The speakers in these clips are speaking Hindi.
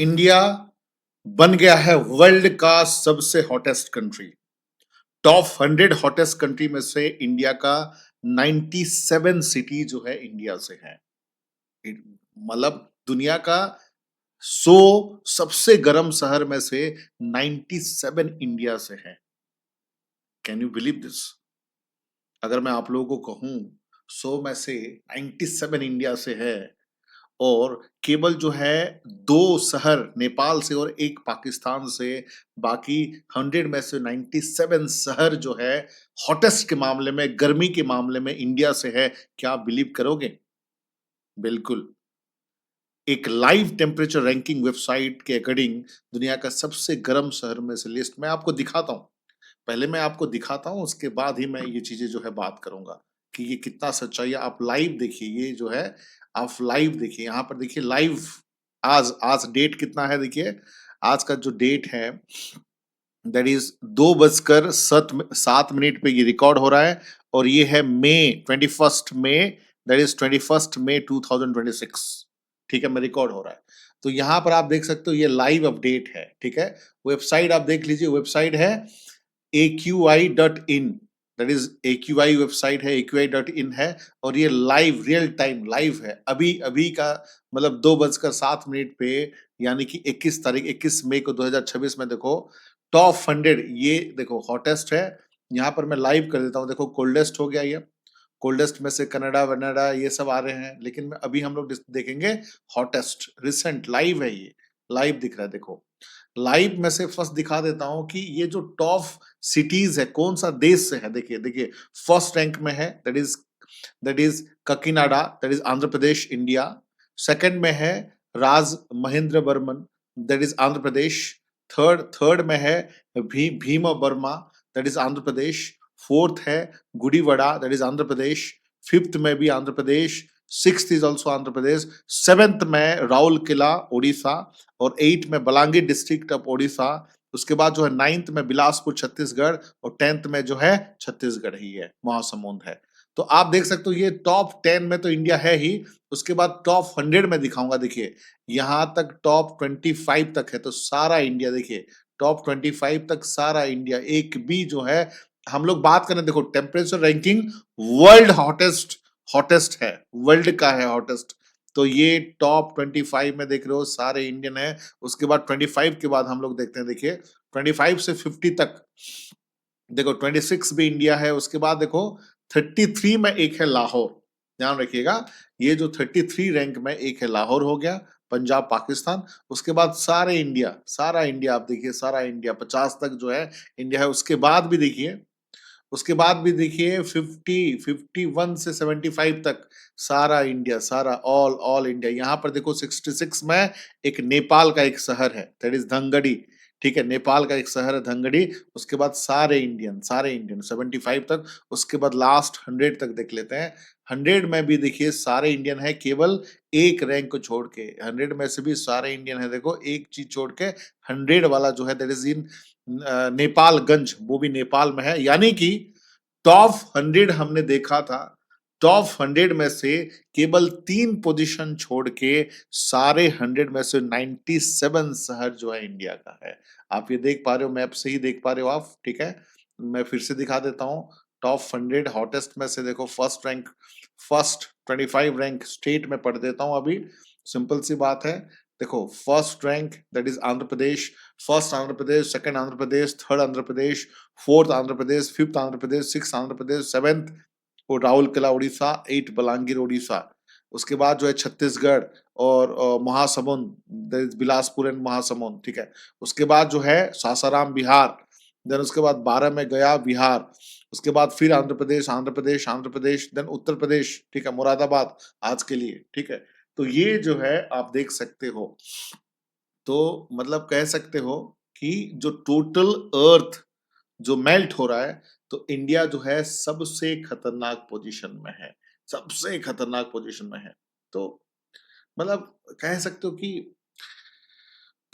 इंडिया बन गया है वर्ल्ड का सबसे hottest country. Top 100 hottest country में से इंडिया का 97 सिटी जो है इंडिया से है। मतलब दुनिया का 100 सबसे गर्म शहर में से 97 इंडिया से है। Can you believe this? अगर मैं आप लोगों को कहूं 100 में से 97 इंडिया से है और केवल जो है 2 शहर नेपाल से और एक पाकिस्तान से, बाकी 100 में से 97 शहर जो है हॉटेस्ट के मामले में, गर्मी के मामले में इंडिया से है। क्या आप बिलीव करोगे? बिल्कुल। एक लाइव टेम्परेचर रैंकिंग वेबसाइट के अकॉर्डिंग दुनिया का सबसे गर्म शहर में से लिस्ट मैं आपको दिखाता हूँ। पहले मैं आपको दिखाता हूँ, उसके बाद ही मैं ये चीजें जो है बात करूंगा कि ये कितना सच्चाई है। आप लाइव देखिए, ये जो है आप लाइव देखिए, यहाँ पर देखिए लाइव। आज आज डेट कितना है देखिए। आज का जो डेट है दैट इज 2:07 पे ये रिकॉर्ड हो रहा है और ये है मई 21 मई, दैट इज 21 मई 2026। ठीक है, मैं रिकॉर्ड हो रहा है। तो यहाँ पर आप देख सकते हो ये लाइव अपडेट है। ठीक है, वेबसाइट आप देख लीजिए, वेबसाइट है aqi.in, that is AQI website है, aqi.in है और ये लाइव रियल टाइम लाइव है। अभी अभी का मतलब 2:07 पे, यानी कि 21 मई को 2026 में देखो टॉप 100, ये देखो हॉटेस्ट है। यहाँ पर मैं लाइव कर देता हूँ, देखो कोल्डेस्ट हो गया ये। कोल्डेस्ट में से कनाडा वनाडा ये सब आ रहे हैं, लेकिन अभी हम लोग देखेंगे हॉटेस्ट रिसेंट लाइव है। ये लाइव दिख रहा है, देखो लाइव में से फर्स्ट दिखा देता हूं कि ये जो टॉप सिटीज है कौन सा देश से है। देखिए देखिए, फर्स्ट रैंक में है that is Kakinada, that is Andhra Pradesh India. Second में है Rajamahendravaram, that is Andhra Pradesh. Third third में है Bhimavaram, that is Andhra Pradesh. Fourth है Gudivada, that is Andhra Pradesh. Fifth में भी Andhra Pradesh. Sixth is also Andhra Pradesh. Seventh में राउल किला उड़ीसा और 8 में बलांगीर डिस्ट्रिक्ट ऑफ ओडिशा। उसके बाद जो है 9th में बिलासपुर छत्तीसगढ़ और 10th में जो है छत्तीसगढ़ ही है, महासमुंद है। तो आप देख सकते हो ये टॉप 10 में तो इंडिया है ही। उसके बाद टॉप 100 में दिखाऊंगा, देखिए यहां तक टॉप 25 तक है, तो सारा इंडिया देखिए, टॉप 25 तक सारा इंडिया। एक भी जो है हम लोग बात करें, देखो temperature ranking world hottest hottest है, वर्ल्ड का है हॉटेस्ट। तो ये टॉप 25 में देख रहे हो सारे इंडियन है। उसके बाद 25 के बाद हम लोग देखते हैं, देखिए 25 से 50 तक देखो 26 भी इंडिया है। उसके बाद देखो 33 में एक है लाहौर, ध्यान रखिएगा। ये जो 33 रैंक में एक है लाहौर हो गया, पंजाब पाकिस्तान। उसके बाद सारे इंडिया, सारा इंडिया आप देखिए, सारा इंडिया 50 तक जो है इंडिया है। उसके बाद भी देखिए, उसके बाद भी देखिए 50 51 से 75 तक सारा इंडिया, सारा ऑल ऑल इंडिया। यहाँ पर देखो 66 में एक नेपाल का एक शहर है, दैट इज धनगढ़ी। ठीक है, नेपाल का एक शहर है धनगढ़ी। उसके बाद सारे इंडियन 75 तक। उसके बाद लास्ट 100 तक देख लेते हैं। 100 में भी देखिए सारे इंडियन है, केवल एक रैंक को छोड़ के 100 में से भी सारे इंडियन है। देखो एक चीज छोड़ के 100 वाला जो है दैट इज इन नेपालगंज, वो भी नेपाल में है। यानी कि टॉप 100 हमने देखा था, टॉप 100 में से केवल 3 पोजीशन छोड़ के सारे 100 में से 97 शहर जो है इंडिया का है। आप ये देख पा रहे हो, मैप से ही देख पा रहे हो आप। ठीक है, मैं फिर से दिखा देता हूँ। टॉप 100 हॉटेस्ट में से देखो first rank, first 25 rank state में पढ़ देता हूँ अभी, सिंपल सी बात है। देखो first rank that is Andhra Pradesh, first Andhra Pradesh, second Andhra Pradesh, third Andhra Pradesh, fourth Andhra Pradesh, fifth Andhra Pradesh, six Andhra Pradesh, seventh वो राउरकेला उड़ीसा, 8 बलांगीर उड़ीसा। उसके बाद जो है छत्तीसगढ़ और महासमुंद, बिलासपुर एंड महासमुंद। ठीक है, उसके बाद जो है सासाराम बिहार, देन उसके बाद 12 में गया बिहार। उसके बाद फिर आंध्र प्रदेश, आंध्र प्रदेश, आंध्र प्रदेश, देन उत्तर प्रदेश। ठीक है, मुरादाबाद आज के लिए। ठीक है, तो ये जो है आप देख सकते हो। तो मतलब कह सकते हो कि जो टोटल अर्थ जो मेल्ट हो रहा है, तो इंडिया जो है सबसे खतरनाक पोजीशन में है, सबसे खतरनाक पोजीशन में है। तो मतलब कह सकते हो कि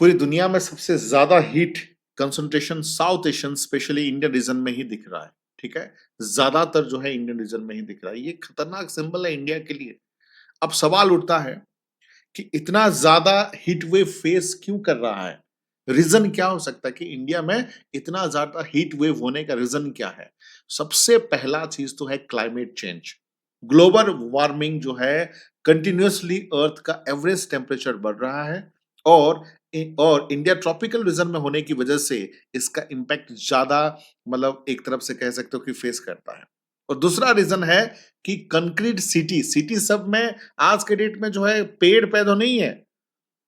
पूरी दुनिया में सबसे ज्यादा heat concentration south Asian specially Indian reason में ही दिख रहा है। ठीक है, ज्यादातर जो है इंडियन रीजन में ही दिख रहा है। ये खतरनाक सिंबल है इंडिया के लिए। अब सवाल उठता है कि इतना ज़्यादा हीट वेव फेस क्यों कर रहा है? रीज़न क्या हो सकता है कि इंडिया में इतना ज़्यादा हीट वेव होने का रीज़न क्या है? सबसे पहला चीज़ तो है क्लाइमेट चेंज। ग्लोबल वार्मिंग जो है कंटीन्यूअसली अर्थ का एवरेज टेम्परेचर बढ़ रहा है और और इंडिया ट्रॉपिकल रीजन में होने की वजह से इसका इम्पैक्ट ज़्यादा मतलब एक तरफ से कह सकते हो कि फेस करता है। और दूसरा रीज़न है कि कंक्रीट सिटी सब में आज के डेट में जो है पेड़-पौधे नहीं है।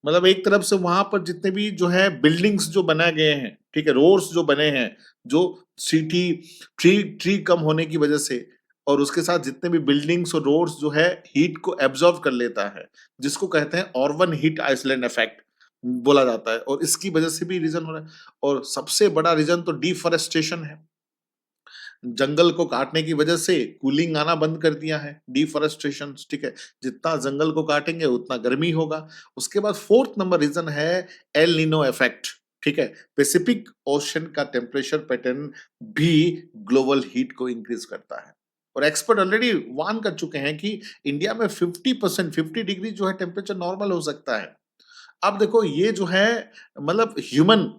मतलब एक तरफ से वहाँ पर जितने भी जो है बिल्डिंग्स जो बनाए गए हैं, ठीक है? रोड्स जो बने हैं, जो सिटी ट्री ट्री कम होने की वजह से और उसके साथ जितने भी बिल्डिंग्स और रोड्स जो है हीट को एब्ज़ॉर्ब कर लेता है, जिसको कहते हैं अर्बन हीट आइसलैंड इफेक्ट बोला जाता है और इसकी वजह से भी रीज़न हो रहा है और सबसे बड़ा रीज़न तो डिफॉरेस्टेशन है। जंगल को काटने की वजह से कूलिंग आना बंद कर दिया है, डिफॉरेस्टेशन ठीक है? जितना जंगल को काटेंगे उतना गर्मी होगा। उसके बाद 4th नंबर रीज़न है एल नीनो इफेक्ट, ठीक है? पैसिफिक ओशन का टेम्परेचर पैटर्न भी ग्लोबल हीट को इंक्रीज़ करता है। और एक्सपर्ट ऑलरेडी वार्न कर चुके हैं कि इंडिया में 50% 50 डिग्री जो है टेम्परेचर नॉर्मल हो सकता है। अब देखो ये जो है मतलब ह्यूमन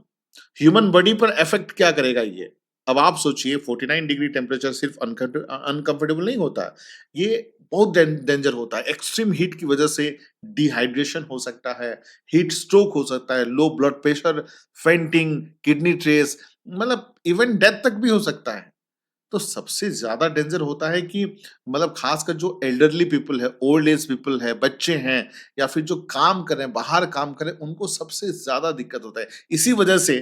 ह्यूमन बॉडी पर इफेक्ट क्या करेगा ये? अब आप सोचिए 49 डिग्री टेम्परेचर सिर्फ अनकंफर्टेबल नहीं होता, ये बहुत डेंजर होता है। एक्सट्रीम हीट की वजह से डिहाइड्रेशन हो सकता है, हीट स्ट्रोक हो सकता है, low blood pressure, fainting, kidney trace मतलब इवन डेथ तक भी हो सकता है। तो सबसे ज़्यादा डेंजर होता है कि मतलब खासकर जो एल्डरली पीपल है, ओल्ड एज पीपल है, बच्चे हैं या फिर जो काम कर रहे हैं, बाहर काम कर रहे हैं, उनको सबसे ज़्यादा दिक्कत होता है। इसी वजह से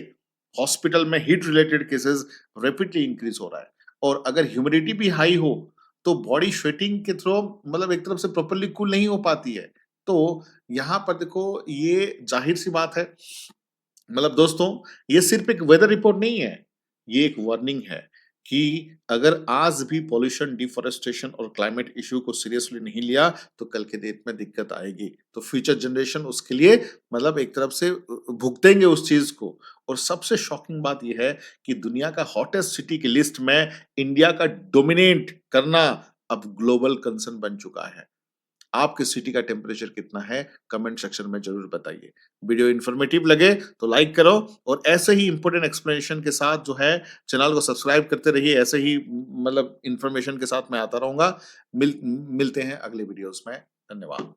हॉस्पिटल में heat related cases rapidly increase हो रहा है और अगर ह्यूमिडिटी भी हाई हो, तो बॉडी स्वेटिंग के थ्रू मतलब एक तरफ से प्रॉपर्ली कूल नहीं हो पाती है। तो यहाँ पर देखो ये ज़ाहिर-सी बात है मतलब दोस्तों, ये सिर्फ़ एक वेदर रिपोर्ट नहीं है, ये एक वार्निंग है कि अगर आज भी पॉल्यूशन, डिफ़ॉरेस्टेशन और क्लाइमेट इश्यू को सीरियसली नहीं लिया, तो कल के डेट में दिक्कत आएगी। तो फ्यूचर जनरेशन उसके लिए मतलब एक तरफ से भुगतेंगे उस चीज़ को और सबसे शॉकिंग बात ये है कि दुनिया का हॉटेस्ट सिटी की लिस्ट में इंडिया का डोमिनेट करना अब ग्लोबल कंसर्न बन चुका है। आपके सिटी का टेम्परेचर कितना है कमेंट सेक्शन में जरूर बताइए। वीडियो इन्फॉर्मेटिव लगे तो लाइक करो और ऐसे ही इंपॉर्टेंट एक्सप्लेनेशन के साथ जो है चैनल को सब्सक्राइब करते रहिए। ऐसे ही मतलब इंफॉर्मेशन के साथ मैं आता रहूंगा। मिलते हैं अगले वीडियोस में। धन्यवाद।